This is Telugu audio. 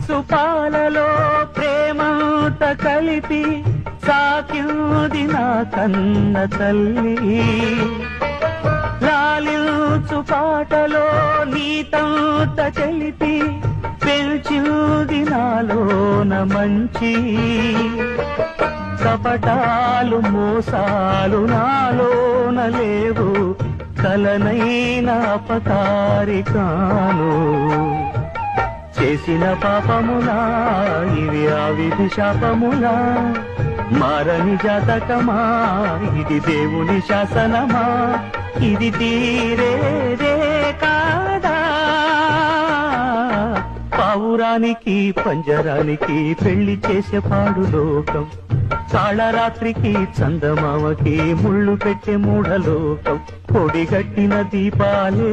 సుపాలలో ప్రేమంత కలిపి సాకింది నా కన్న తల్లి లాలించు పాటలో నీతంత తెలిపి పెంచింది నాలోన మంచి కపటాలు మోసాలు నాలోన లేవు కలనైన అపకారి కాను చేసిన పాపములా ఇవి ఆ విధి శాపములా మారని జాతకమా ఇది దేవుని శాసనమా ఇది తీరేదే కాదా పావురానికి పంజరానికి పెళ్లి చేసే పాడు లోకం కాళరాత్రికి చందమామకి ముళ్ళు పెట్టే మూఢలోకం పొడిగట్టిన దీపాలే